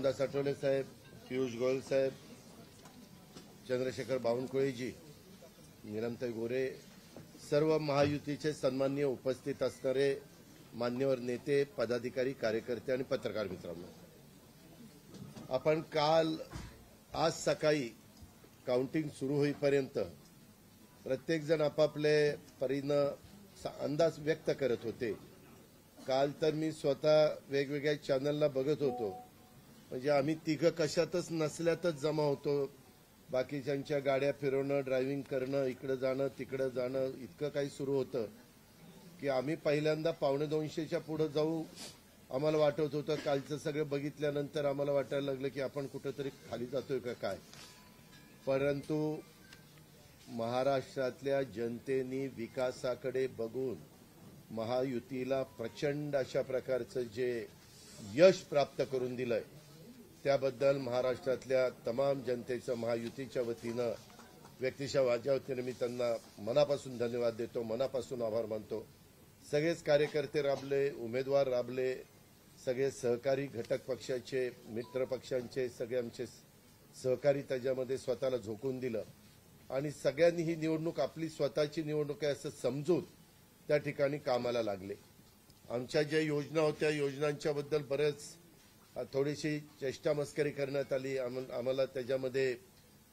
रामदास आठवले साहेब, पियुष गोयल साहेब, चंद्रशेखर बावनकुळेजी, नीलमताई गोरे, सर्व महायुतीचे सन्माननीय उपस्थित असणारे मान्यवर नेते, पदाधिकारी, कार्यकर्ते आणि पत्रकार मित्रांनो, आपण आज सकाळी काउंटिंग सुरू होईपर्यंत प्रत्येकजण आपापले परीनं अंदाज व्यक्त करत होते. काल तर मी स्वतः वेगवेगळ्या चॅनलला बघत होतो, म्हणजे आम्ही तिघं कशातच नसल्यातच जमा होतो. बाकीच्यांच्या गाड्या फिरवणं, ड्रायव्हिंग करणं, इकडे जाणं तिकडे जाणं, इतकं काही सुरू होतं की आम्ही पहिल्यांदा 1:45च्या पुढे जाऊ आम्हाला वाटत होतं. कालचं सगळं बघितल्यानंतर आम्हाला वाटायला लागलं की आपण कुठेतरी खाली जातोय का काय. परंतु महाराष्ट्रातल्या जनतेने विकासाकडे बघून महायुतीला प्रचंड अशा प्रकारचं जे यश प्राप्त करून दिलंय त्याबद्दल महाराष्ट्रातल्या तमाम जनतेचं महायुतीच्या वतीनं, व्यक्तिशः माझ्या वतीनं मी त्यांना मनापासून धन्यवाद देतो, मनापासून आभार मानतो. सगळेच कार्यकर्ते राबले, उमेदवार राबले, सगळे सहकारी घटक पक्षाचे, मित्र पक्षांचे सगळे आमचे सहकारी त्याच्यामध्ये स्वतःला झोकून दिलं आणि सगळ्यांनी ही निवडणूक आपली स्वतःची निवडणूक आहे असं समजून त्या ठिकाणी कामाला लागले. आमच्या ज्या योजना होत्या योजनांच्या बद्दल बरेच थोडीशी चेष्टा मस्करी करण्यात आली, आम्हाला त्याच्यामध्ये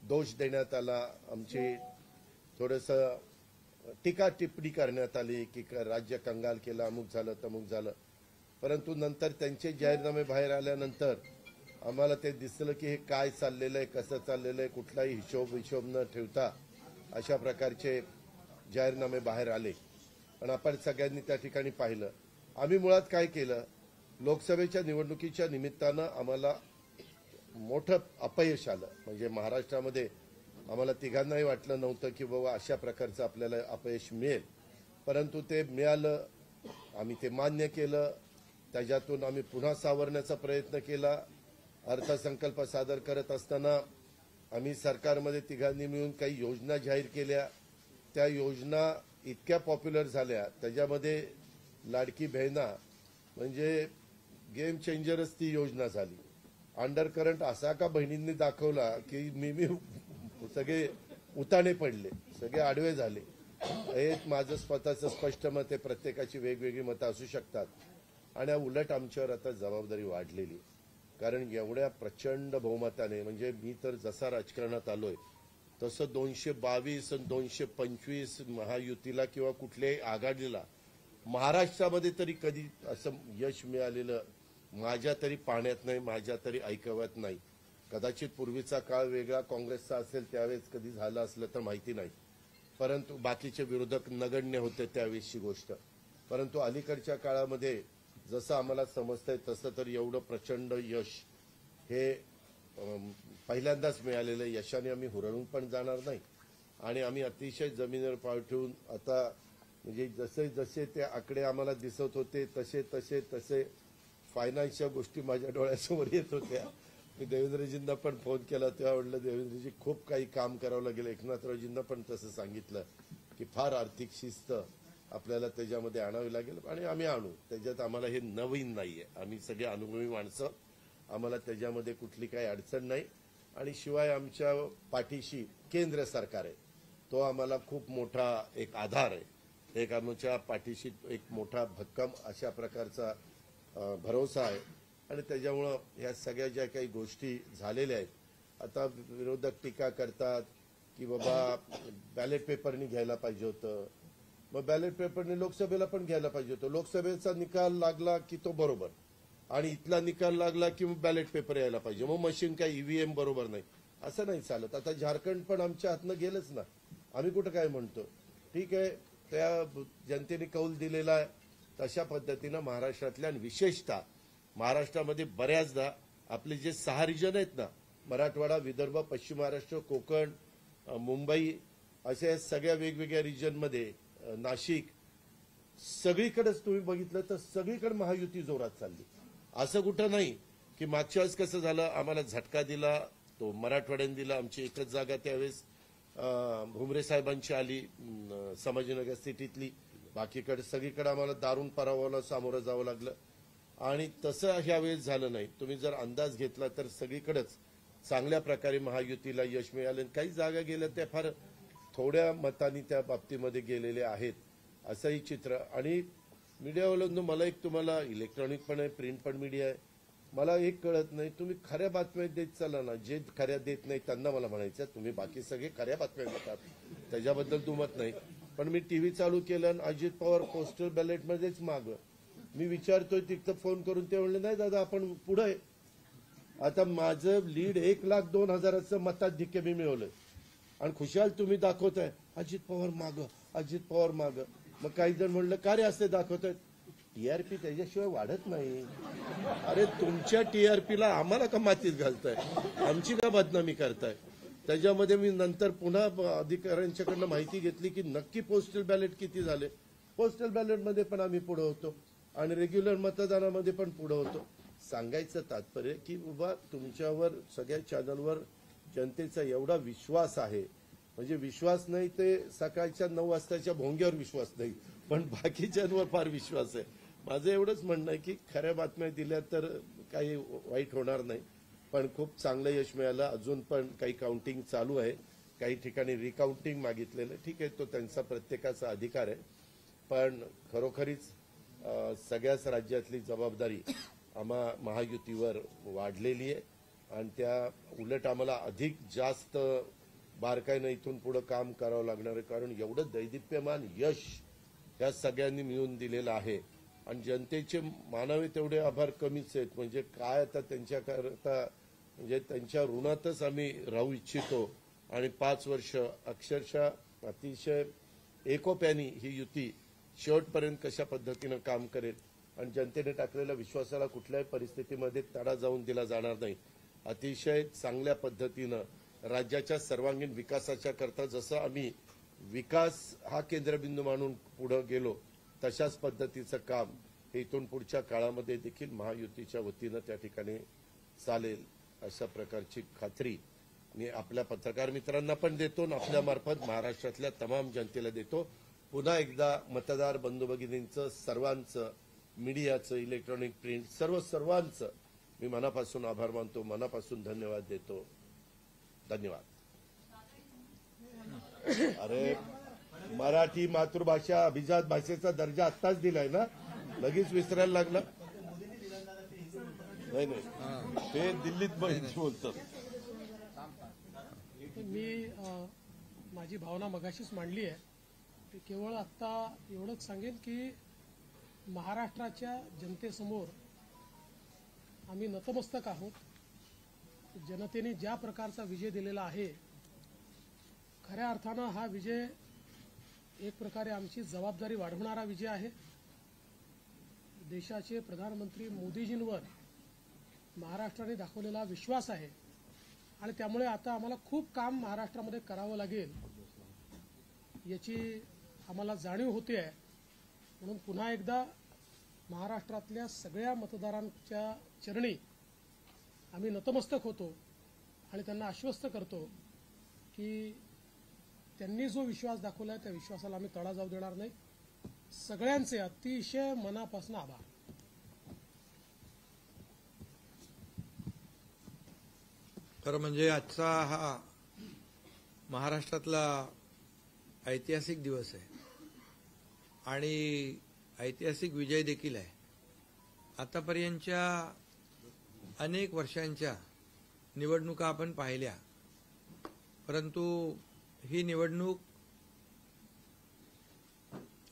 दोष देण्यात आला, आमची थोडंसं टीका टिप्पणी करण्यात आली की राज्य कंगाल केलं, अमुक झालं तमुक झालं. परंतु नंतर त्यांचे जाहीरनामे बाहेर आल्यानंतर आम्हाला ते दिसलं की हे काय चाललेलं आहे, कसं चाललेलं आहे, कुठलाही हिशोब न ठेवता अशा प्रकारचे जाहीरनामे बाहेर आले आणि आपण सगळ्यांनी त्या ठिकाणी पाहिलं. आम्ही मुळात काय केलं, लोकसभेच्या निवडणुकीच्या निमित्तानं आम्हाला मोठं अपयश आलं. म्हणजे महाराष्ट्रामध्ये आम्हाला तिघांनाही वाटलं नव्हतं की बाबा अशा प्रकारचं आपल्याला अपयश मिळेल, परंतु ते मिळालं. आम्ही ते मान्य केलं, त्याच्यातून आम्ही पुन्हा सावरण्याचा प्रयत्न केला. अर्थसंकल्प सादर करत असताना आम्ही सरकारमध्ये तिघांनी मिळून काही योजना जाहीर केल्या. त्या योजना इतक्या पॉप्युलर झाल्या, त्याच्यामध्ये लाडकी बहिणा म्हणजे गेम चेंजरच ती योजना झाली. अंडर करंट असा का बहिणींनी दाखवला की मी सगळे उताणे पडले, सगळे आडवे झाले. हे माझं स्वतःचं स्पष्ट मत आहे, प्रत्येकाची वेगवेगळी मतं असू शकतात. आणि उलट आमच्यावर आता जबाबदारी वाढलेली, कारण एवढ्या प्रचंड बहुमताने, म्हणजे मी तर जसा राजकारणात आलोय तसं 222 आणि 225 महायुतीला किंवा कुठल्याही आघाडीला महाराष्ट्रामध्ये तरी कधी असं यश मिळालेलं माझ्या तरी पाहण्यात नाही, माझ्या तरी ऐकवत नाही. कदाचित पूर्वीचा काळ वेगळा काँग्रेसचा असेल त्यावेळेस कधी झालं असलं तर माहिती नाही, परंतु बाकीचे विरोधक नगण्य होते त्यावेळेसची गोष्ट. परंतु अलीकडच्या काळामध्ये जसं आम्हाला समजतंय तसं तर एवढं प्रचंड यश हे पहिल्यांदाच मिळालेलं यशाने आम्ही हुरळून पण जाणार नाही आणि आम्ही अतिशय जमिनीवर पाय ठेवून आता म्हणजे जसे जसे ते आकडे आम्हाला दिसत होते तसे तसे तसे फायनान्सच्या गोष्टी माझ्या डोळ्यासमोर येत होत्या. मी देवेंद्रजींना पण फोन केला तेव्हा म्हटलं देवेंद्रजी खूप काही काम करावं लागेल. एकनाथरावजींना पण तसं सांगितलं की फार आर्थिक शिस्त आपल्याला त्याच्यामध्ये आणावी लागेल आणि आम्ही आणू. त्याच्यात आम्हाला हे नवीन नाहीये, आम्ही सगळे अनुभवी माणसं, आम्हाला त्याच्यामध्ये कुठली काही अडचण नाही. आणि शिवाय आमच्या पाठीशी केंद्र सरकार आहे, तो आम्हाला खूप मोठा एक आधार आहे. एक आमच्या पाठीशी एक मोठा भक्कम अशा प्रकारचा भरोसा आहे. आणि त्याच्यामुळं ह्या सगळ्या ज्या काही गोष्टी झालेल्या आहेत, आता विरोधक टीका करतात की बाबा बॅलेट पेपरनी घ्यायला पाहिजे होतं, मग बॅलेट पेपरने लोकसभेला पण घ्यायला पाहिजे होतं. लोकसभेचा निकाल लागला की तो बरोबर आणि इथला निकाल लागला की मग बॅलेट पेपर यायला पाहिजे, मग मशीन काय ईव्हीएम बरोबर नाही, असं नाही चालत. आता झारखंड पण आमच्या हातनं गेलंच ना, आम्ही कुठं काय म्हणतो. ठीक आहे, त्या जनतेने कौल दिलेला आहे तशा पद्धतीनं महाराष्ट्रातल्या आणि विशेषतः महाराष्ट्रामध्ये बऱ्याचदा आपले जे 6 रिजन आहेत ना, मराठवाडा, विदर्भ, पश्चिम महाराष्ट्र, कोकण, मुंबई, अशा सगळ्या वेगवेगळ्या रिजनमध्ये, नाशिक, सगळीकडेच तुम्ही बघितलं तर सगळीकडे महायुती जोरात चालली. असं कुठं नाही की मागच्या वेळेस कसं झालं, आम्हाला झटका दिला तो मराठवाड्याने दिला. आमची एकच जागा त्यावेळेस भुमरे साहेबांची आली संभाजीनगर सिटीतली, बाकीकडे सगळीकडे आम्हाला दारुण पराभवाला सामोरं जावं लागलं. आणि तसं ह्यावेळेस झालं नाही. तुम्ही जर अंदाज घेतला तर सगळीकडेच चांगल्या प्रकारे महायुतीला यश मिळालं. काही जागा गेल्या त्या फार थोड्या मतांनी त्या बाबतीमध्ये गेलेले आहेत असंही चित्र. आणि मीडियावाल्यांनो, मला एक तुम्हाला इलेक्ट्रॉनिक पण आहे, प्रिंट पण मीडिया आहे, मला एक कळत नाही, तुम्ही खऱ्या बातम्या देत चाला ना. जे खऱ्या देत नाही त्यांना मला म्हणायचं तुम्ही बाकी सगळे खऱ्या बातम्या देतात, त्याच्याबद्दल दुमत नाही. पण मी टीव्ही चालू केलं आणि अजित पवार पोस्टल बॅलेटमध्येच माग. मी विचारतोय तिथं फोन करून, ते म्हणले नाही दादा आपण पुढे. आता माझं लीड 1,02,000 मताधिक्य मी मिळवलंय आणि खुशाल तुम्ही दाखवताय अजित पवार माग, अजित पवार माग. मग काही जण म्हणलं का रे असे दाखवतायत? टीआरपी त्याच्याशिवाय वाढत नाही. अरे तुमच्या टीआरपीला आम्हाला का मातीत घालताय, आमची का बदनामी करताय? त्याच्यामध्ये मी नंतर पुन्हा अधिकाऱ्यांच्याकडनं माहिती घेतली की नक्की पोस्टल बॅलेट किती झाले. पोस्टल बॅलेटमध्ये पण आम्ही पुढे होतो आणि रेग्युलर मतदानामध्ये पण पुढे होतो. सांगायचं तात्पर्य की बाबा तुमच्यावर सगळ्या चॅनलवर जनतेचा एवढा विश्वास आहे, म्हणजे विश्वास नाही ते सकाळच्या 9 वाजताच्या भोंग्यावर विश्वास नाही, पण बाकीच्यांवर फार विश्वास आहे. माझं एवढंच म्हणणं आहे की खऱ्या बातम्या दिल्या तर काही वाईट होणार नाही. पण खूप चांगलं यश मिळालं. अजून पण काही काउंटिंग चालू आहे, काही ठिकाणी रिकाउंटिंग मागितलेलं. ठीक आहे, तो त्यांचा प्रत्येकाचा अधिकार आहे. पण खरोखरीच सगळ्याच राज्यातली जबाबदारी आम्हा महायुतीवर वाढलेली आहे आणि त्या उलट आम्हाला अधिक जास्त बारकाईनं इथून पुढे काम करावं लागणार आहे. कारण एवढं दैदिप्यमान यश या सगळ्यांनी मिळून दिलेलं आहे आणि जनतेचे मानावे तेवढे आभार कमीच आहेत. म्हणजे काय आता त्यांच्याकरता, म्हणजे त्यांच्या ऋणातच आम्ही राहू इच्छितो. आणि 5 वर्ष अक्षरशः अतिशय एकोप्याने ही युती शेवटपर्यंत कशा पद्धतीनं काम करेल आणि जनतेने टाकलेल्या विश्वासाला कुठल्याही परिस्थितीमध्ये तडा जाऊन दिला जाणार नाही. अतिशय चांगल्या पद्धतीनं राज्याच्या सर्वांगीण विकासाच्या करता जसं आम्ही विकास हा केंद्रबिंदू मानून पुढे गेलो, तशाच पद्धतीचं काम हे इथून पुढच्या काळामध्ये देखील महायुतीच्या वतीनं त्या ठिकाणी चालेल अशा प्रकारची खात्री मी आपल्या पत्रकार मित्रांना पण देतो आणि आपल्या मार्फत महाराष्ट्रातल्या तमाम जनतेला देतो. पुन्हा एकदा मतदार बंधू भगिनींचं, सर्वांचं, मीडियाचं, इलेक्ट्रॉनिक प्रिंट सर्वांचं मी मनापासून आभार मानतो, मनापासून धन्यवाद देतो. धन्यवाद. अरे मराठी मातृभाषा अभिजात भाषेचा दर्जा आत्ताच दिलाय ना, लगेच विसरायला लागला? नाही नाही, ते दिल्लीत बोलतात. मी माझी भावना मगाशीच मांडली आहे. ते केवळ आत्ता एवढंच सांगेन की महाराष्ट्राच्या जनतेसमोर आम्ही नतमस्तक आहोत. जनतेने ज्या प्रकारचा विजय दिलेला आहे, खऱ्या अर्थानं हा विजय एक प्रकारे आमची जबाबदारी वाढवणारा विजय आहे. देशाचे प्रधानमंत्री मोदीजींवर महाराष्ट्राने दाखवलेला विश्वास आहे आणि त्यामुळे आता आम्हाला खूप काम महाराष्ट्रामध्ये करावं लागेल याची आम्हाला जाणीव होते आहे. म्हणून पुन्हा एकदा महाराष्ट्रातल्या सगळ्या मतदारांच्या चरणी आम्ही नतमस्तक होतो आणि त्यांना आश्वस्त करतो की त्यांनी जो विश्वास दाखवला आहे त्या विश्वासाला आम्ही तडा जाऊ देणार नाही. सगळ्यांचे अतिशय मनापासून आभार. खरं म्हणजे आजचा हा महाराष्ट्रातला ऐतिहासिक दिवस आहे आणि ऐतिहासिक विजय देखील आहे. आतापर्यंतच्या अनेक वर्षांच्या निवडणुका आपण पाहिल्या, परंतु ही निवडणूक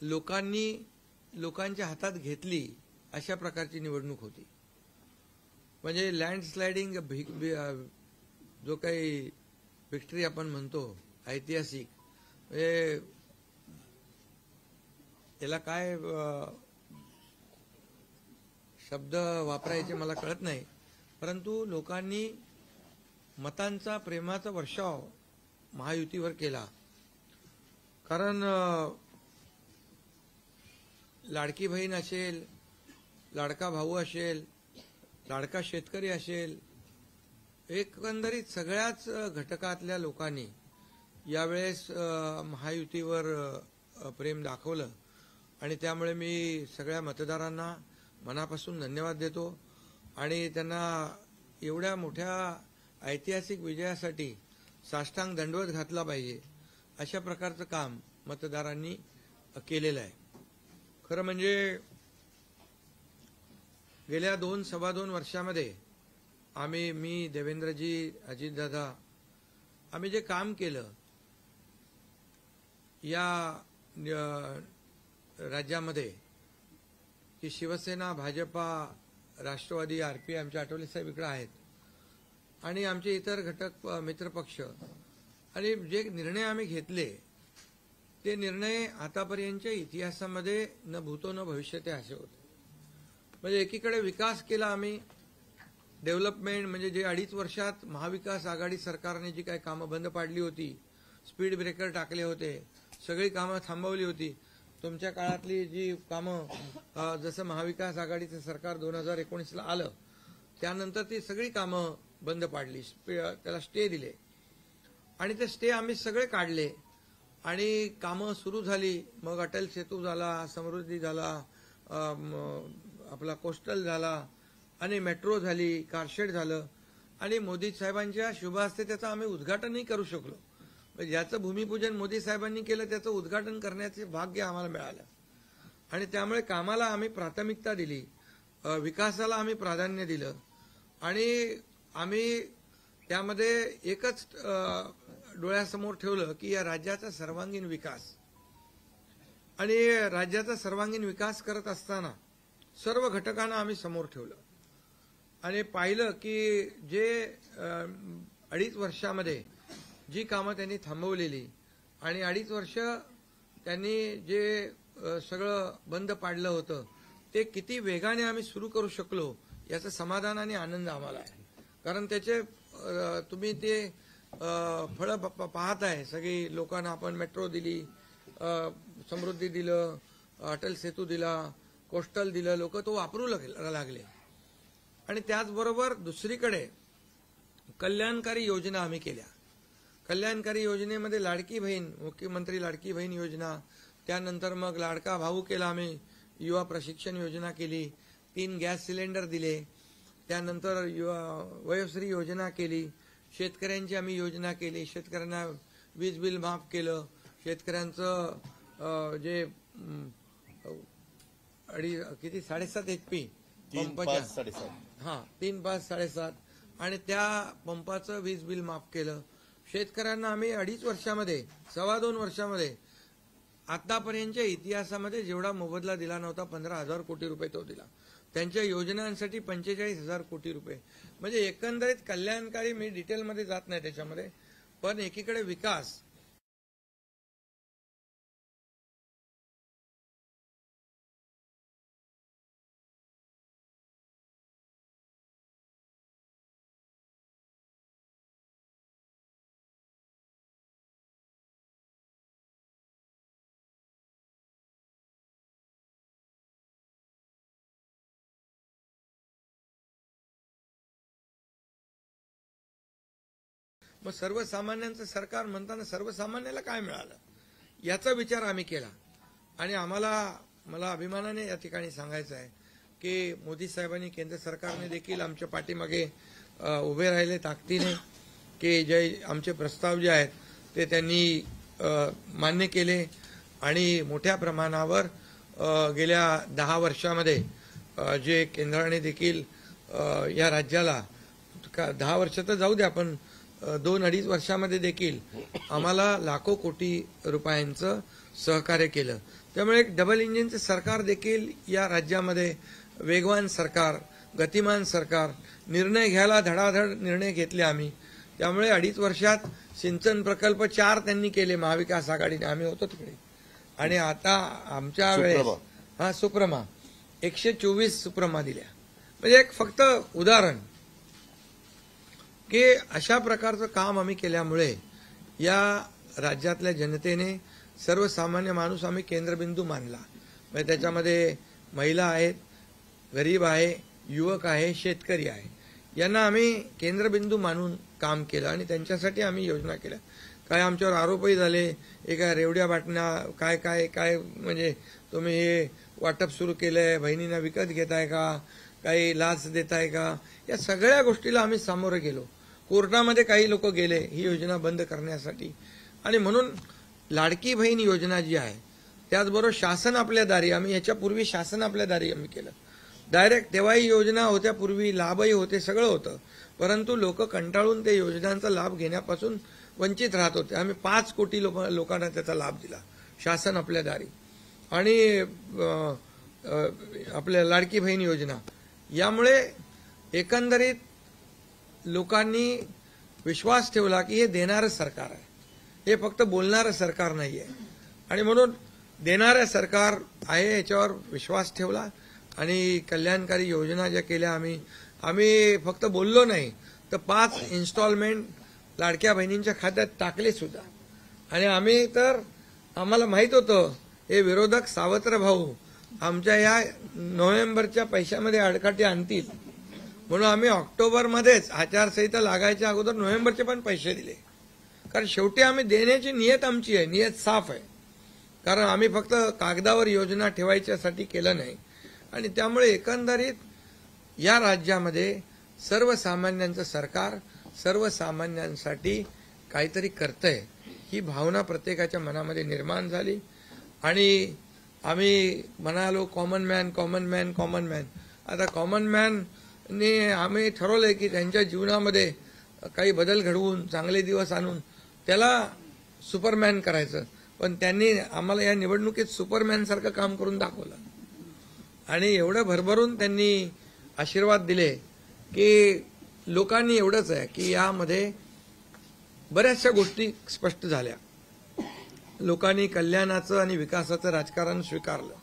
लोकांच्या हातात घेतली अशा प्रकारची निवडणूक होती. म्हणजे लँडस्लायडिंग जो काही विक्ट्री आपण म्हणतो ऐतिहासिक, म्हणजे त्याला काय शब्द वापरायचे मला कळत नाही, परंतु लोकांनी मतांचा, प्रेमाचा वर्षाव महायुतीवर केला. कारण लाडकी बहीण असेल, लाडका भाऊ असेल, लाडका शेतकरी असेल, एकंदरीत सगळ्याच घटकातल्या लोकांनी यावेळेस महायुतीवर प्रेम दाखवलं आणि त्यामुळे मी सगळ्या मतदारांना मनापासून धन्यवाद देतो आणि त्यांना एवढ्या मोठ्या ऐतिहासिक विजयासाठी साष्टांग दंडवत घातला पाहिजे अशा प्रकारचं काम मतदारांनी केलेलं आहे. खरं म्हणजे गेल्या 2-2.25 वर्षामध्ये मी, देवेंद्रजी, अजितदादा, आम्ही जे काम केलं या राज्यामध्ये की शिवसेना, भाजपा, राष्ट्रवादी, आरपीआय, आमचे आठवले साहेब इकडे आहेत आणि आमचे इतर घटक मित्रपक्ष, आणि जे निर्णय आम्ही घेतले ते निर्णय आतापर्यंतच्या इतिहासामध्ये न भूतो न भविष्यते असे होते. म्हणजे एकीकडे विकास केला आम्ही, डेव्हलपमेंट, म्हणजे जे 2.5 वर्षात महाविकास आघाडी सरकारने जी काही कामं बंद पाडली होती, स्पीड ब्रेकर टाकले होते, सगळी कामं थांबवली होती. तुमच्या काळातली जी कामं, जसं महाविकास आघाडीचं सरकार 2019ला आलं त्यानंतर ती सगळी कामं बंद पाडली, त्याला स्टे दिले आणि ते स्टे आम्ही सगळे काढले आणि कामं सुरू झाली. मग अटल सेतू झाला, समृद्धी झाला, आपला कोस्टल झाला आणि मेट्रो झाली, कारशेड झालं आणि मोदी साहेबांच्या शुभ हस्ते त्याचं आम्ही उद्घाटनही करू शकलो. ज्याचं भूमिपूजन मोदी साहेबांनी केलं त्याचं उद्घाटन करण्याचे भाग्य आम्हाला मिळालं आणि त्यामुळे कामाला आम्ही प्राथमिकता दिली, विकासाला आम्ही प्राधान्य दिलं आणि आम्ही त्यामध्ये एकच डोळ्यासमोर ठेवलं की या राज्याचा सर्वांगीण विकास. आणि राज्याचा सर्वांगीण विकास करत असताना सर्व घटकांना आम्ही समोर ठेवलं आणि पाहिलं की जे 2.5 वर्षामध्ये जी कामं त्यांनी थांबवलेली आणि 2.5 वर्ष त्यांनी जे सगळं बंद पाडलं होतं ते किती वेगाने आम्ही सुरू करू शकलो याचं समाधान आणि आनंद आम्हाला आहे. कारण त्याचे तुम्ही ते फळं पाहत आहे. सगळी लोकांना आपण मेट्रो दिली, समृद्धी दिलं, अटल सेतू दिला, कोस्टल दिलं, लोक तो वापरू लागले. आणि त्याचबरोबर दुसरीकडे कल्याणकारी योजना आम्ही केल्या. कल्याणकारी योजनेमध्ये लाडकी बहीण, मुख्यमंत्री लाडकी बहीण योजना, त्यानंतर मग लाडका भाऊ केला आम्ही, युवा प्रशिक्षण योजना केली, 3 गॅस सिलेंडर दिले, त्यानंतर वयोश्री योजना केली, शेतकऱ्यांची आम्ही योजना केली, शेतकऱ्यांना वीज बिल माफ केलं, शेतकऱ्यांचं जे 7.5 HP पंपाच्या 3, 5, 7.5 आणि त्या पंपाचं वीज बिल माफ केलं. शेतकऱ्यांना आम्ही 2.5 वर्षामध्ये, 2.25 वर्षामध्ये आतापर्यंतच्या इतिहासामध्ये जेवढा मोबदला दिला नव्हता 15,000 कोटी रुपये तो दिला. त्यांच्या योजनांसाठी 45,000 कोटी रुपये. म्हणजे एकंदरीत कल्याणकारी, मी डिटेलमध्ये जात नाही त्याच्यामध्ये, पण एकीकडे विकास, मग सर्वसामान्यांचं सरकार म्हणताना सर्वसामान्याला काय मिळालं याचा विचार आम्ही केला. आणि मला अभिमानाने या ठिकाणी सांगायचं आहे की मोदी साहेबांनी, केंद्र सरकारने देखील आमच्या पाठीमागे उभे राहिले ताकदीने, की जे आमचे प्रस्ताव जे आहेत ते त्यांनी मान्य केले आणि मोठ्या प्रमाणावर गेल्या 10 वर्षामध्ये जे केंद्राने देखील या राज्याला 10 वर्ष तर जाऊ द्या, पण 2-2.5 वर्षामध्ये देखील आम्हाला लाखो कोटी रुपयांचं सहकार्य केलं. त्यामुळे एक डबल इंजिनचं सरकार देखील या राज्यामध्ये, वेगवान सरकार, गतिमान सरकार, निर्णय घ्यायला धडाधड निर्णय घेतले आम्ही. त्यामुळे 2.5 वर्षात सिंचन प्रकल्प 4 त्यांनी केले महाविकास आघाडीने, आम्ही होतो तिकडे. आणि आता आमच्या वेळेस सुप्रमा 124 सुप्रमा दिल्या. म्हणजे एक फक्त उदाहरण की अशा प्रकारचं काम आम्ही केल्यामुळे या राज्यातल्या जनतेने, सर्वसामान्य माणूस आम्ही केंद्रबिंदू मानला. म्हणजे त्याच्यामध्ये महिला आहेत, गरीब आहे, युवक आहे, शेतकरी आहे, यांना आम्ही केंद्रबिंदू मानून काम केलं आणि त्यांच्यासाठी आम्ही योजना केल्या. काय आमच्यावर आरोपही झाले, एका रेवड्या बाटण्या, काय म्हणजे तुम्ही हे वाटप सुरू केलंय, बहिणींना विकत घेताय का, काही लाच देताय का, या सगळ्या गोष्टीला आम्ही सामोरे गेलो. कोर्टामध्ये काही लोक गेले ही योजना बंद करण्यासाठी. आणि म्हणून लाडकी बहीण योजना जी आहे, त्याचबरोबर शासन आपल्या दारी, आम्ही याच्यापूर्वी शासन आपल्या दारी आम्ही केलं. डायरेक्ट तेव्हाही योजना होत्या, पूर्वी लाभही होते, सगळं होतं. परंतु लोक कंटाळून ते योजनांचा लाभ घेण्यापासून वंचित राहत होते. आम्ही 5 कोटी लोकांना त्याचा लाभ दिला, शासन आपल्या दारी. आणि आपल्या लाडकी बहीण योजना, यामुळे एकंदरीत लोकांनी विश्वास ठेवला की हे देणारं सरकार आहे, हे फक्त बोलणारं सरकार नाही आहे. आणि म्हणून देणारं सरकार आहे याच्यावर विश्वास ठेवला आणि कल्याणकारी योजना ज्या केल्या आम्ही फक्त बोललो नाही, तर 5 इन्स्टॉलमेंट लाडक्या बहिणींच्या खात्यात टाकले सुद्धा. आणि आम्ही तर आम्हाला माहित होतं हे विरोधक सावत्र भाऊ आमच्या या नोव्हेंबरच्या पैशामध्ये अडकाटी आणतील, म्हणून आम्ही ऑक्टोबरमध्येच आचारसंहिता लागायच्या अगोदर नोव्हेंबरचे पण पैसे दिले. कारण शेवटी आम्ही देण्याची नियत आमची आहे, नियत साफ आहे. कारण आम्ही फक्त कागदावर योजना ठेवायच्यासाठी केलं नाही. आणि त्यामुळे एकंदरीत या राज्यामध्ये सर्वसामान्यांचं सरकार सर्वसामान्यांसाठी काहीतरी करतंय ही भावना प्रत्येकाच्या मनामध्ये निर्माण झाली. आणि आम्ही म्हणालो common man common man common man. आता कॉमन मॅनने आम्ही ठरवलंय की त्यांच्या जीवनामध्ये काही बदल घडवून चांगले दिवस आणून त्याला सुपरमॅन करायचं. पण त्यांनी आम्हाला या निवडणुकीत सुपरमॅनसारखं काम करून दाखवलं. आणि एवढं भरभरून त्यांनी आशीर्वाद दिले की लोकांनी एवढंच आहे की यामध्ये बऱ्याचशा गोष्टी स्पष्ट झाल्या. लोकांनी कल्याणाचं आणि विकासाचं राजकारण स्वीकारलं.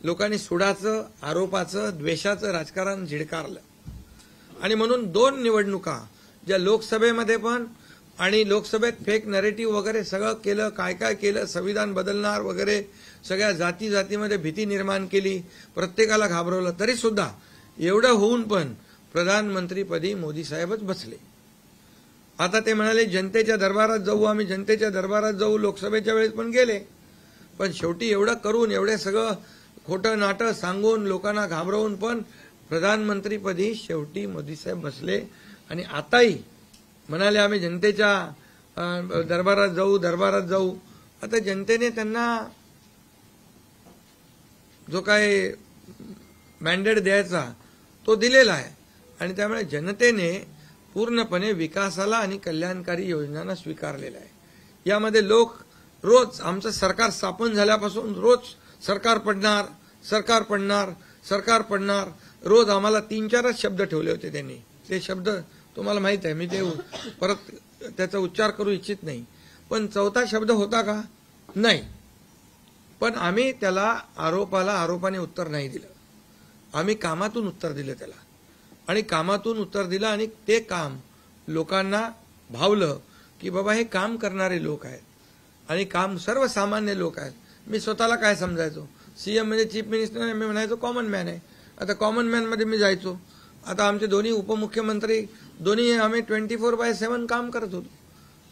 लोकांनी सुडाचं, आरोपाचं, द्वेषाचं राजकारण झिडकारलं. आणि म्हणून 2 निवडणुका ज्या लोकसभेमध्ये पण आणि लोकसभेत फेक नरेटिव्ह वगैरे सगळं केलं, काय काय केलं, संविधान बदलणार वगैरे, सगळ्या जातीमध्ये भीती निर्माण केली, प्रत्येकाला घाबरवलं. तरी सुद्धा एवढं होऊन पण प्रधानमंत्रीपदी मोदी साहेबच बसले. आता ते म्हणाले जनतेच्या दरबारात जाऊ, आम्ही जनतेच्या दरबारात जाऊ, लोकसभेच्या वेळेस पण गेले. पण शेवटी एवढं करून, एवढे सगळं खोटं नाटं सांगून, लोकांना घाबरवून पण प्रधानमंत्रीपदी शेवटी मोदी साहेब बसले. आणि आताही म्हणाले आम्ही जनतेच्या दरबारात जाऊ. आता जनतेने त्यांना जो काय मॅन्डेट द्यायचा तो दिलेला आहे. आणि त्यामुळे जनतेने पूर्णपणे विकासाला आणि कल्याणकारी योजनांना स्वीकारलेला आहे. यामध्ये लोक रोज आमचं सरकार स्थापन झाल्यापासून रोज सरकार पडणार, सरकार पडणार, सरकार पडणार, रोज आम्हाला 3-4च शब्द ठेवले होते त्यांनी. ते शब्द तुम्हाला माहित आहे, मी ते परत त्याचा उच्चार करू इच्छित नाही. पण 4था शब्द होता का? नाही. पण आम्ही त्याला आरोपाने उत्तर नाही दिलं. आम्ही कामातून उत्तर दिलं त्याला. आणि कामातून उत्तर दिलं आणि ते काम लोकांना भावलं की बाबा हे काम करणारे लोक आहेत आणि काम सर्वसामान्य लोक आहेत. मी स्वतःला काय समजायचो, सीएम म्हणजे चीफ मिनिस्टर, मी म्हणायचो कॉमन मॅन आहे. आता कॉमन मॅनमध्ये मी जायचो. आता आमचे दोन्ही उपमुख्यमंत्री दोन्ही आम्ही 24/7 काम करत होतो.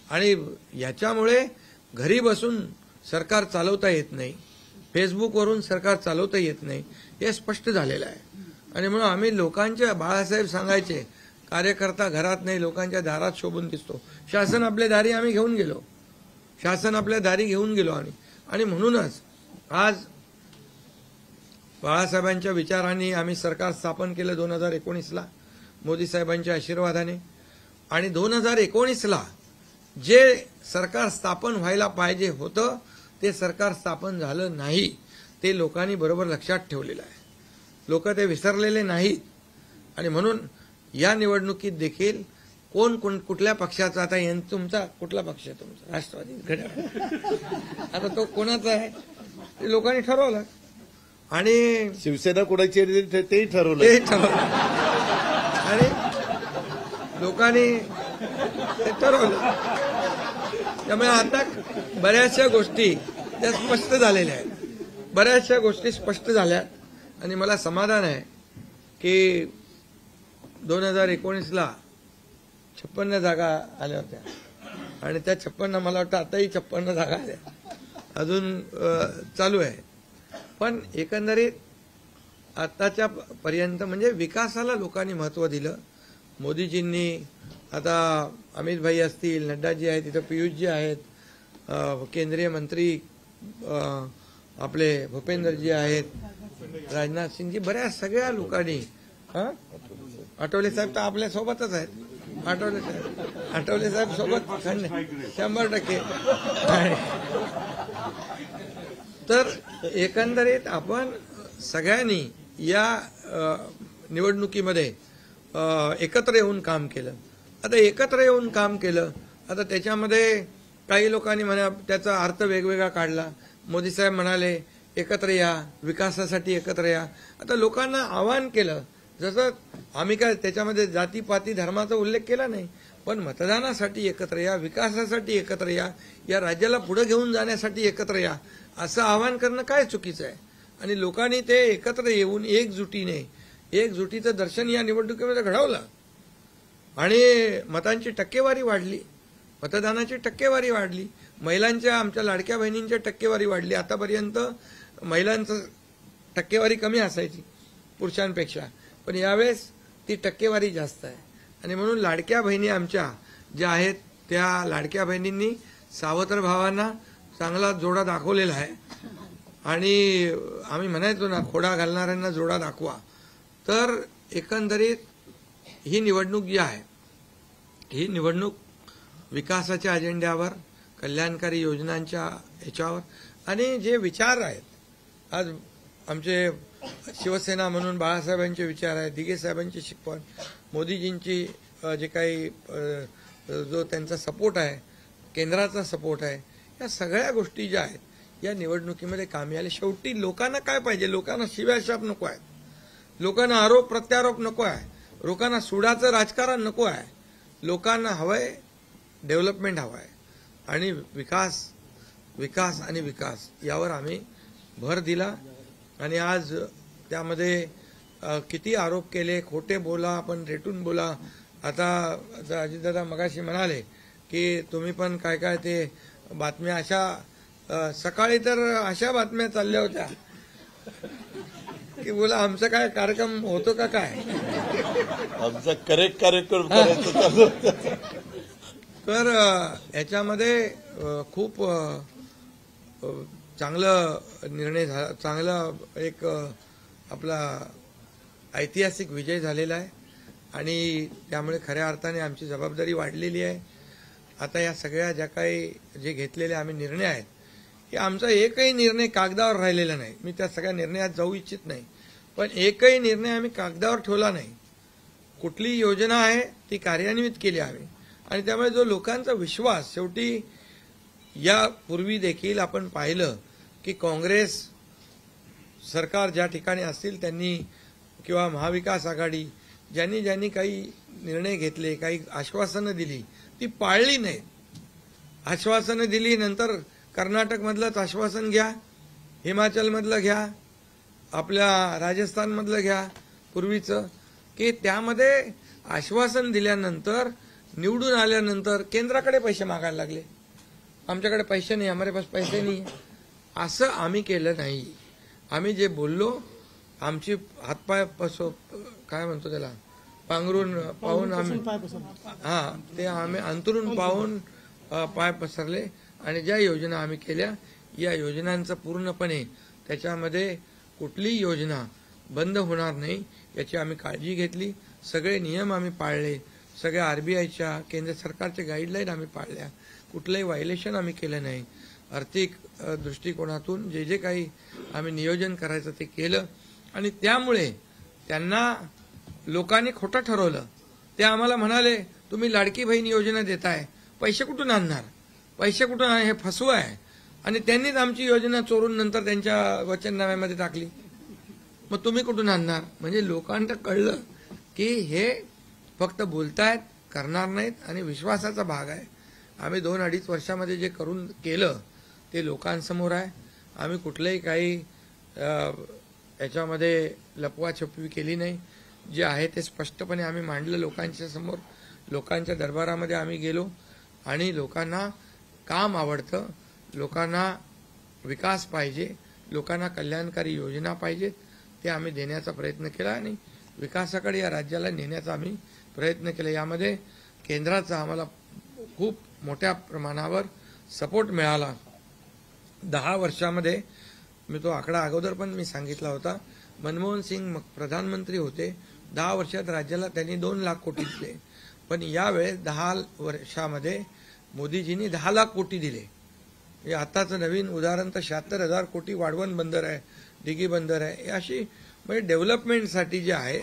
आणि याच्यामुळे घरी बसून सरकार चालवता येत नाही, फेसबुकवरून सरकार चालवता येत नाही, हे स्पष्ट झालेलं आहे. आणि म्हणून आम्ही लोकांच्या, बाळासाहेब सांगायचे, कार्यकर्ता घरात नाही लोकांच्या दारात शोभून दिसतो. शासन आपल्या दारी आम्ही घेऊन गेलो, शासन आपल्या दारी घेऊन गेलो आम्ही. आणि म्हणूनच आज बाळासाहेबांच्या विचारांनी आम्ही सरकार स्थापन केलं 2019ला मोदी साहेबांच्या आशीर्वादाने. आणि 2019ला जे सरकार स्थापन व्हायला पाहिजे होतं ते सरकार स्थापन झालं नाही, ते लोकांनी बरोबर लक्षात ठेवलेलं आहे. लोक ते विसरलेले नाहीत. आणि म्हणून या निवडणुकीत देखील कोण कुठल्या पक्षाचा, आता तुमचा कुठला पक्ष आहे? तुमचा राष्ट्रवादी घड्याळ. आता तो कोणाचा आहे ते लोकांनी ठरवलं. आणि शिवसेना कोणाची तेही ठरवलं. आणि लोकांनी ते ठरवलं. त्यामुळे आता बऱ्याचशा गोष्टी त्या स्पष्ट झालेल्या आहेत, बऱ्याचशा गोष्टी स्पष्ट झाल्या. आणि मला समाधान आहे की 2019ला 56 जागा आल्या होत्या आणि त्या 56 मला वाटतं आताही 56 जागा आल्या, अजून चालू आहे. पण एकंदरीत आताच्या पर्यंत म्हणजे विकासाला लोकांनी महत्व दिलं. मोदीजींनी आता अमित भाई असतील, नड्डाजी आहेत, तिथं पियुषजी आहेत, केंद्रीय मंत्री आपले भूपेंद्रजी आहेत, राजनाथ सिंगजी, बऱ्याच सगळ्या लोकांनी आठवले साहेब तर आपल्या सोबतच आहेत. आठवले साहेब सोबत 100%. तर एकंदरीत आपण सगळ्यांनी या निवडणुकीमध्ये एकत्र येऊन काम केलं. आता एकत्र येऊन काम केलं, आता त्याच्यामध्ये काही लोकांनी म्हणा त्याचा अर्थ वेगवेगळा काढला. मोदी साहेब म्हणाले एकत्र या, विकासासाठी एकत्र या. आता लोकांना आवाहन केलं, जसं आम्ही काय त्याच्यामध्ये जातीपाती धर्माचा उल्लेख केला नाही, पण मतदानासाठी एकत्र या, विकासासाठी एकत्र या, या राज्याला पुढे घेऊन जाण्यासाठी एकत्र या, असं आवाहन करणं काय चुकीचं आहे. आणि लोकांनी ते एकत्र येऊन एकजुटीचं दर्शन या निवडणुकीमध्ये घडवलं आणि मतांची टक्केवारी वाढली, मतदानाची टक्केवारी वाढली, महिलांच्या आमच्या लाडक्या बहिणींच्या टक्केवारी वाढली. आतापर्यंत महिलांचं टक्केवारी कमी असायची पुरुषांपेक्षा, पण यावेळेस ती टक्केवारी जास्त आहे. आणि म्हणून लाडक्या बहिणी आमच्या ज्या आहेत त्या लाडक्या बहिणींनी सावत्र भावांना चांगला जोडा दाखवलेला आहे. आणि आम्ही म्हणायचो ना, खोडा घालणाऱ्यांना जोडा दाखवा. तर एकंदरीत ही निवडणूक जी आहे, ही निवडणूक विकासाच्या अजेंड्यावर, कल्याणकारी योजनांच्या ह्याच्यावर आणि जे विचार आहेत, आज आमचे शिवसेना म्हणून बाळासाहेबांचे विचार आहेत, दिघे साहेबांची शिकवण, मोदीजींची जे काही जो त्यांचा सपोर्ट आहे, केंद्राचा सपोर्ट आहे, या सगळ्या गोष्टी ज्या आहेत या निवडणुकीमध्ये कामी आले. शेवटी लोकांना काय पाहिजे? लोकांना शिव्याशाप नको आहे, लोकांना आरोप प्रत्यारोप नको आहे, लोकांना सुडाचं राजकारण नको आहे. लोकांना हवंय डेव्हलपमेंट हवं आहे आणि विकास आणि विकास यावर आम्ही भर दिला. आणि आज त्यामध्ये किती आरोप केले, खोटे बोला, आपण रेटून बोला. आता अजितदादा मगाशी म्हणाले की तुम्ही पण काय काय ते बातम्या अशा सकाळी तर अशा बातम्या चालल्या होत्या की बोला आमचा काय कार्यक्रम होतो का काय, आमचा करेक्ट कार्यक्रम करायचं चालू. तर याच्यामध्ये खूप चांगलं निर्णय झाला, चांगला एक आपला ऐतिहासिक विजय झालेला आहे आणि त्यामुळे खऱ्या अर्थाने आमची जबाबदारी वाढलेली आहे. आता या सगळ्या ज्या काही जे घेतलेले आम्ही निर्णय आहेत, की आमचा एकही निर्णय कागदावर राहिलेला नाही. मी त्या सगळ्या निर्णयात जाऊ इच्छित नाही, पण एकही निर्णय आम्ही कागदावर ठेवला नाही. कुठली योजना आहे ती कार्यान्वित केली आम्ही. आणि त्यामुळे जो लोकांचा विश्वास, शेवटी यापूर्वी देखील आपण पाहिलं की काँग्रेस सरकार ज्या ठिकाणी असतील त्यांनी किंवा महाविकास आघाडी ज्यांनी काही निर्णय घेतले, काही आश्वासनं दिली, ती पाळली नाही. आश्वासनं दिली, नंतर कर्नाटकमधलंच आश्वासन घ्या, हिमाचलमधलं घ्या, आपल्या राजस्थानमधलं घ्या पूर्वीचं, की त्यामध्ये आश्वासन दिल्यानंतर निवडून आल्यानंतर केंद्राकडे पैसे मागायला लागले. आमच्याकडे पैसे नाही, हमारे पास पैसे नाही. असं आम्ही केलं नाही. आम्ही जे बोललो, आमची हातपाय काय म्हणतो त्याला, पांघरून पाहून आम्ही ते आम्ही अंतरून पाहून पाय पसरले आणि ज्या योजना आम्ही केल्या, या योजनांचं पूर्णपणे त्याच्यामध्ये कुठलीही योजना बंद होणार नाही याची आम्ही काळजी घेतली. सगळे नियम आम्ही पाळले, सगळ्या आरबीआयच्या, केंद्र सरकारच्या गाईडलाईन आम्ही पाळल्या, कुठलंही व्हायलेशन आम्ही केलं नाही. आर्थिक दृष्टिकोनातून जे काही आम्ही नियोजन करायचं ते केलं. आणि त्यामुळे त्यांना लोकांनी खोटं ठरवलं. ते आम्हाला म्हणाले तुम्ही लाडकी बहीण योजना देताय, पैसे कुठून आणणार, पैसे कुठून आणणार, हे फसवं आहे. आणि त्यांनीच आमची योजना चोरून नंतर त्यांच्या वचननाम्यामध्ये टाकली. मग तुम्ही कुठून आणणार? म्हणजे लोकांना कळलं की हे फक्त बोलतायत, करणार नाहीत आणि विश्वासाचा भाग आहे. आम्ही 2-2.5 वर्षामध्ये जे करून केलं ते लोकांसमोर आहे. आम्ही कुठलंही काही याच्यामध्ये लपवाछपवी केली नाही. जे आहे ते स्पष्टपणे आम्ही मांडलं लोकांच्या समोर. लोकांच्या दरबारामध्ये आम्ही गेलो आणि लोकांना काम आवडतं, लोकांना विकास पाहिजे, लोकांना कल्याणकारी योजना पाहिजेत ते आम्ही देण्याचा प्रयत्न केला आणि विकासाकडे या राज्याला नेण्याचा आम्ही प्रयत्न केला. यामध्ये केंद्राचा आम्हाला खूप मोठ्या प्रमाणावर सपोर्ट मिळाला. 10 वर्षामध्ये मी तो आकडा अगोदर पण मी सांगितला होता. मनमोहन सिंग प्रधानमंत्री होते, 10 वर्षात राज्याला त्यांनी 2 लाख कोटी दिले, पण यावेळेस 10 वर्षामध्ये मोदीजींनी 10 लाख कोटी दिले. हे आताचं नवीन उदाहरण तर 76,000 कोटी वाढवण बंदर आहे, दिघी बंदर आहे. अशी म्हणजे डेव्हलपमेंटसाठी जे आहे,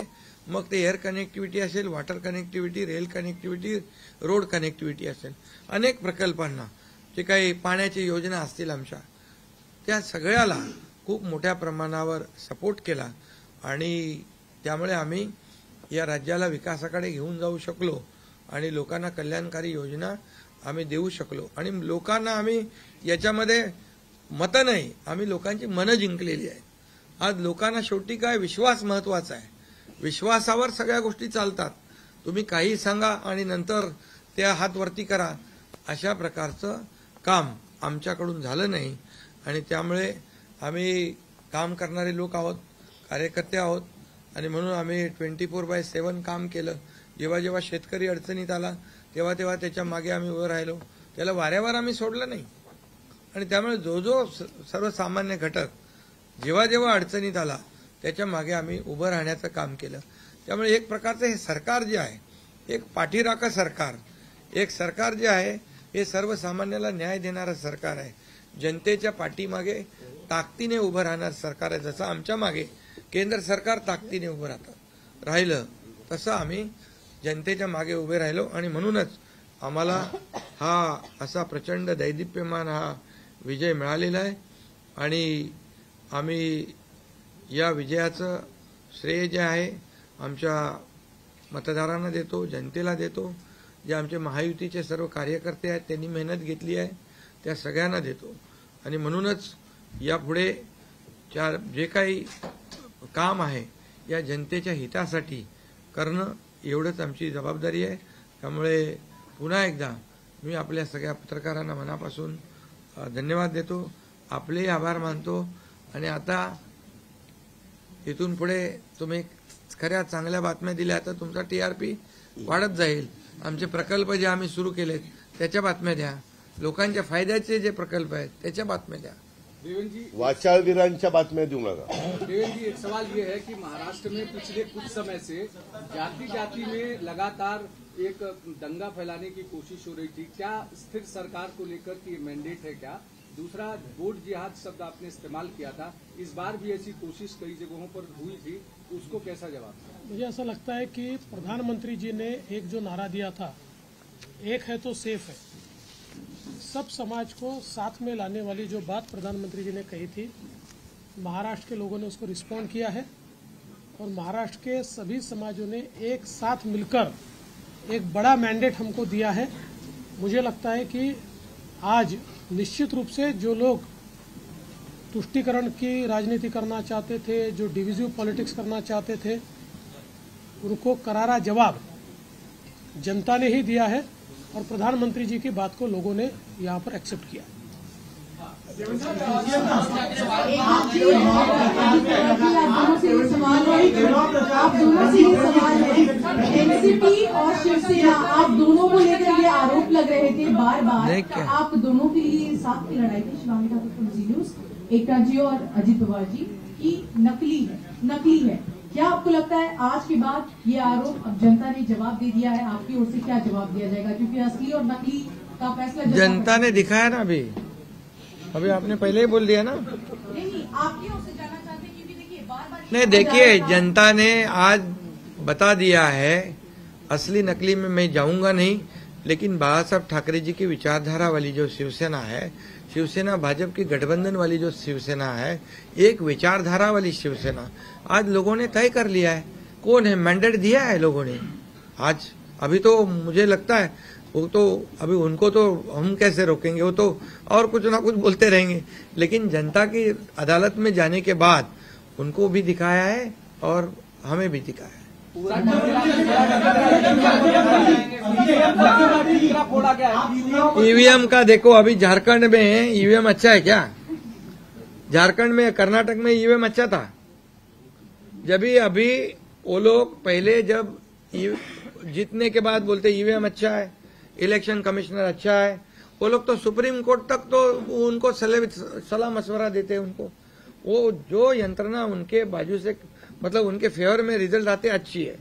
मग ते एअर कनेक्टिव्हिटी असेल, water connectivity, rail connectivity, road connectivity असेल, अनेक प्रकल्पांना जे काही पाण्याची योजना असतील आमच्या, त्या सगळ्याला खूप मोठ्या प्रमाणावर सपोर्ट केला आणि त्यामुळे आम्ही या राज्याला विकासाकडे घेऊन जाऊ शकलो आणि लोकांना कल्याणकारी योजना आम्ही देऊ शकलो. आणि लोकांना आम्ही याच्यामध्ये मतं नाही, आम्ही लोकांची मनं जिंकलेली आहेत. आज लोकांना शेवटी काय विश्वास महत्वाचा आहे. विश्वासावर सगळ्या गोष्टी चालतात. तुम्ही काही सांगा आणि नंतर त्या हात वरती करा, अशा प्रकारचं काम आमच्याकडून झालं नाही. आणि त्यामुळे आम्ही काम करणारे लोक आहोत, कार्यकर्ते आहोत आणि म्हणून आम्ही 24/7 काम केलं. जेव्हा जेव्हा शेतकरी अडचणीत आला तेव्हा तेव्हा त्याच्या मागे आम्ही उभं राहिलो. त्याला वाऱ्यावर आम्ही सोडलं नाही. आणि त्यामुळे जो जो सर्वसामान्य घटक जेव्हा जेव्हा अडचणीत आला त्याच्या मागे आम्ही उभं राहण्याचं काम केलं. त्यामुळे एक प्रकारचं हे सरकार जे आहे, एक पाठीराखा सरकार, एक सरकार जे आहे हे सर्वसामान्याला न्याय देणारं सरकार आहे. जनतेच्या पाठीमागे ताकदीने उभं राहणार सरकार आहे. जसं आमच्या मागे केंद्र सरकार ताकदीने उभं राहिलं तसं आम्ही जनतेच्या मागे उभे राहिलो. आणि म्हणूनच आम्हाला हा असा प्रचंड दैदिप्यमान हा विजय मिळालेला आहे. आणि आम्ही या विजयाचं श्रेय जे आहे आमच्या मतदारांना देतो, जनतेला देतो. जे आमचे महायुतीचे सर्व कार्यकर्ते आहेत त्यांनी मेहनत घेतली आहे त्या सगळ्यांना देतो. आणि म्हणूनच यापुढे जे काही काम आहे या जनतेच्या हितासाठी करणं एवढंच आमची जबाबदारी आहे. त्यामुळे पुन्हा एकदा मी आपल्या सगळ्या पत्रकारांना मनापासून धन्यवाद देतो, आपलेही आभार मानतो. आणि आता इथून पुढे तुम्ही खऱ्या चांगल्या बातम्या दिल्या तर तुमचा TRP वाढत जाईल. आमचे प्रकल्प जे आम्ही सुरू केलेत त्याच्या बातम्या द्या, लोकांच्या फायद्याचे जे प्रकल्प आहेत त्याच्या बातम्या द्या. वाचाळवीरांच्या बातम्या देऊ नका. देवेंद्र जी, एक सवाल ये है कि महाराष्ट्र में पिछले कुछ समय से जाति जाति में लगातार एक दंगा फैलाने की कोशिश हो रही थी. क्या स्थिर सरकार को लेकर कि ये मैंडेट है क्या? दूसरा, वोट जिहाद शब्द आपने इस्तेमाल किया था, इस बार भी ऐसी कोशिश कई जगहों पर हुई थी, उसको कैसा जवाब? मुझे ऐसा लगता है कि प्रधानमंत्री जी ने एक जो नारा दिया था, एक है तो सेफ है, सब समाज को साथ में लाने वाली जो बात प्रधानमंत्री जी ने कही थी, महाराष्ट्र के लोगों ने उसको रिस्पॉन्ड किया है. और महाराष्ट्र के सभी समाजों ने एक साथ मिलकर एक बड़ा मैंडेट हमको दिया है. मुझे लगता है कि आज निश्चित रूप से जो लोग तुष्टीकरण की राजनीति करना चाहते थे, जो डिविजिव पॉलिटिक्स करना चाहते थे, उनको करारा जवाब जनता ने ही दिया है. और प्रधानमंत्री जी की बात को लोगों ने यहाँ पर एक्सेप्ट किया. आप दोनों से ये सवाल है, एनसीपी और शिवसेना, आप दोनों को लेकर ये आरोप लग रहे थे बार बार, आप दोनों के लिए साथ की लड़ाई थी, शिवानी ठाकुर फ्रॉम जी न्यूज, एकता जी और अजित पवार जी, की नकली है. क्या आपको लगता है आज के बाद ये आरोप अब जनता ने जवाब दे दिया है, आपकी ओर से क्या जवाब दिया जाएगा? क्योंकि असली और नकली का फैसला जनता ने दिखाया ना. अभी आपने पहले ही बोल दिया ना. नहीं, आपकी ओर से जाना चाहते हैं, क्योंकि देखिए बार-बार नहीं, देखिए जनता ने आज बता दिया है. असली नकली में मैं जाऊंगा नहीं, लेकिन बाला साहब ठाकरे जी की विचारधारा वाली जो शिवसेना है, शिवसेना भाजपा की गठबंधन वाली जो शिवसेना है, एक विचारधारा वाली शिवसेना आज लोगों ने तय कर लिया है. कौन है, मैंडेट दिया है लोगों ने आज. अभी तो मुझे लगता है वो तो अभी उनको तो हम कैसे रोकेंगे, वो तो और कुछ ना कुछ बोलते रहेंगे. लेकिन जनता की अदालत में जाने के बाद उनको भी दिखाया है और हमें भी दिखाया है. ईवीएम का देखो, अभी झारखंड में ईवीएम अच्छा है क्या? झारखंड में कर्नाटक में ईवीएम अच्छा था। जब भी अभी वो लोग पहले जब जीतने के बाद बोलते ईवीएम अच्छा है, इलेक्शन कमिश्नर अच्छा है, वो लोग तो सुप्रीम कोर्ट तक तो उनको सलाह मशवरा देते हैं उनको। वो जो यंत्रणा उनके बाजू से मतलब उनके फेवर में रिजल्ट आते अच्छी है।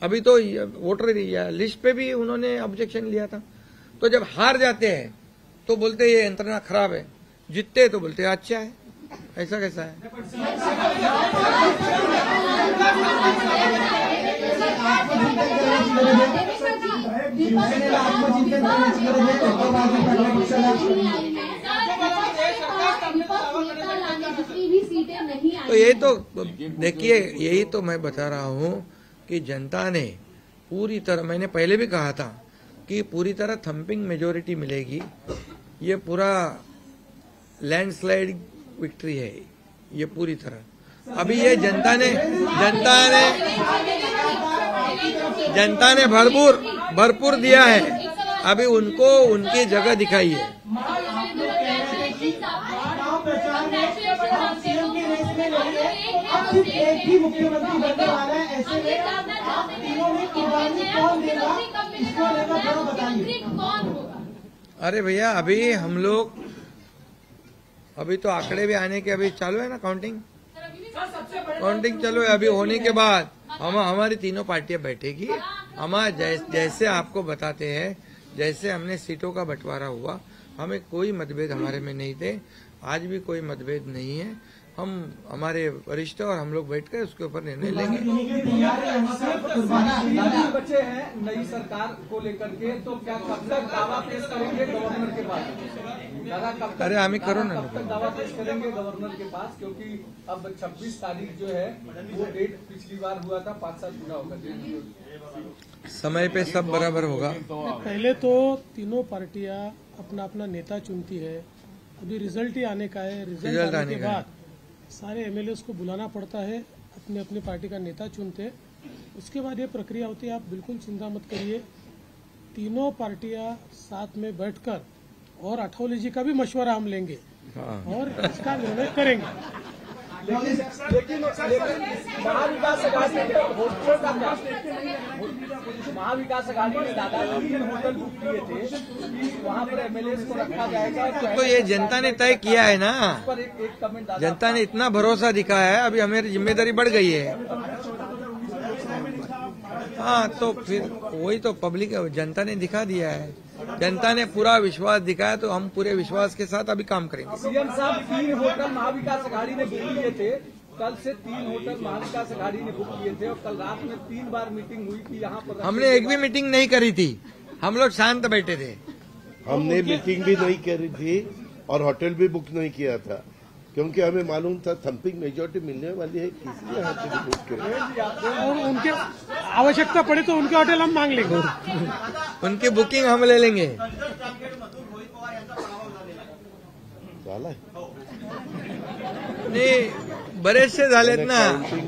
अभी तो वोटर लिस्ट पे भी उन्होंने ऑब्जेक्शन लिया था। तो जब हार जाते हैं तो बोलते ये यंत्रणा खराब है, जीतते तो बोलते अच्छा है। ऐसा कैसा है? तो यही तो देखिए, यही तो मैं बता रहा हूँ कि जनता ने पूरी तरह, मैंने पहले भी कहा था कि पूरी तरह थम्पिंग मेजोरिटी मिलेगी। ये पूरा लैंडस्लाइड विक्ट्री है ये पूरी तरह। अभी ये जनता ने भरपूर दिया है। अभी उनको उनकी जगह दिखाइए। एक ही मुख्यमंत्री बनने वाला है, ऐसे में आप तीनों में कुर्बानी कौन देगा, इसको लेकर थोड़ा बताइए। अरे भैया, अभी हम लोग अभी तो आंकड़े भी आने के अभी चालू है ना, काउंटिंग चालू है। अभी होने के बाद हमारी तीनों पार्टियां बैठेगी। हमारे जैसे आपको बताते हैं, जैसे हमने सीटों का बंटवारा हुआ, हमें कोई मतभेद हमारे में नहीं थे, आज भी कोई मतभेद नहीं है। हम हमारे वरिष्ठ और हम लोग बैठकर उसके ऊपर निर्णय लेंगे। बच्चे हैं नई सरकार को लेकर के, तो क्या कब तक दावा पेश करेंगे गवर्नर के पास? दादा कब तक, अरे आम्ही करो ना, कब तक दावा पेश करेंगे गवर्नर के पास? क्योंकि अब 26 तारीख जो है वो डेट पिछली बार हुआ था, 5 साल पूरा होगा। समय पे सब बराबर होगा। पहले तो तीनों पार्टियां अपना अपना नेता चुनती है। अभी रिजल्ट ही आने का है। रिजल्ट आने के बाद सारे एमएलएस को बुलाना पड़ता है, अपने अपनी पार्टी का नेता चुनते हैं। उसके बाद ये प्रक्रिया होती है। आप बिल्कुल चिंता मत करिए, तीनों पार्टियां साथ में बैठकर और अठौली जी का भी मशवरा हम लेंगे और इसका निर्णय करेंगे। लेकिन महाविकास अघाड़ी ने दादा 3 होटल बुक किए थे कि वहाँ पर एमएलए को रखा जाएगा। तो ये जनता ने तय किया है ना, पर एक कमेंट जनता ने इतना भरोसा दिखाया है। अभी हमारी जिम्मेदारी बढ़ गई है। हाँ, तो फिर वही तो पब्लिक जनता ने दिखा दिया है। जनता ने पूरा विश्वास दिखाया, तो हम पूरे विश्वास के साथ अभी काम करेंगे। सीएम साहब 3 होटल महाविकास अघाड़ी ने बुक किए थे। कल से 3 होटल महाविकास अघाड़ी ने बुक किए थे और कल रात में 3 बार मीटिंग हुई थी यहाँ पर। हमने एक भी मीटिंग नहीं करी थी, हम लोग शांत बैठे थे। हमने मीटिंग भी नहीं करी थी और होटल भी बुक नहीं किया था, क्योंकि हमें मालूम था थम्पिंग मेजोरिटी मिलने वाली है, इसलिए होटल बुक करें। और उनके आवश्यकता पड़े तो उनके होटल हम मांग लेंगे, उनकी बुकिंग हम ले लेंगे। नाही, बरेचसे झालेत ना,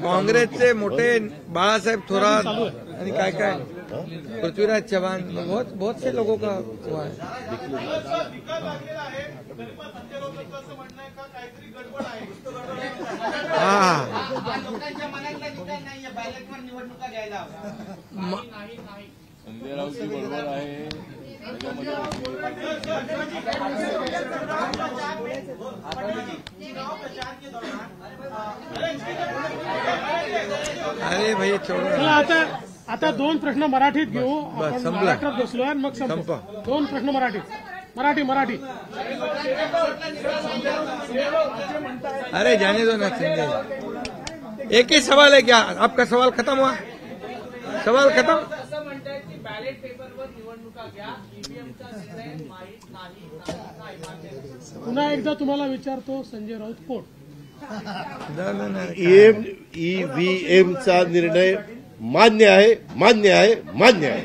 काँग्रेसचे मोठे बाळासाहेब थोरात आणि काय काय पृथ्वीराज चव्हाण, बहुत से लोगों का हुआ है। हाँ, संजय राऊत बरोबर आहे। अरे भाई छोड़ो। चला आता 2 प्रश्न मराठीत घेऊ। आपण संपला. महाराष्ट्रात बसलोय आणि मग संपू. 2 प्रश्न मराठी. अरे जाने दो ना संजय, एक ही सवाल है क्या? आपका सवाल खत्म हुआ? सवाल खत्म? बॅलेट पेपरवर निवडणुका घ्या, ईव्हीएमचा निर्णय माहीत नाही। पुन्हा एकदा तुम्हाला विचारतो, संजय राऊत कोण? ईव्हीएमचा निर्णय मान्य आहे, मान्य आहे, मान्य आहे।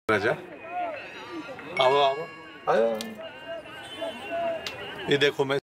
राजा आओ आओ ये देखो मैं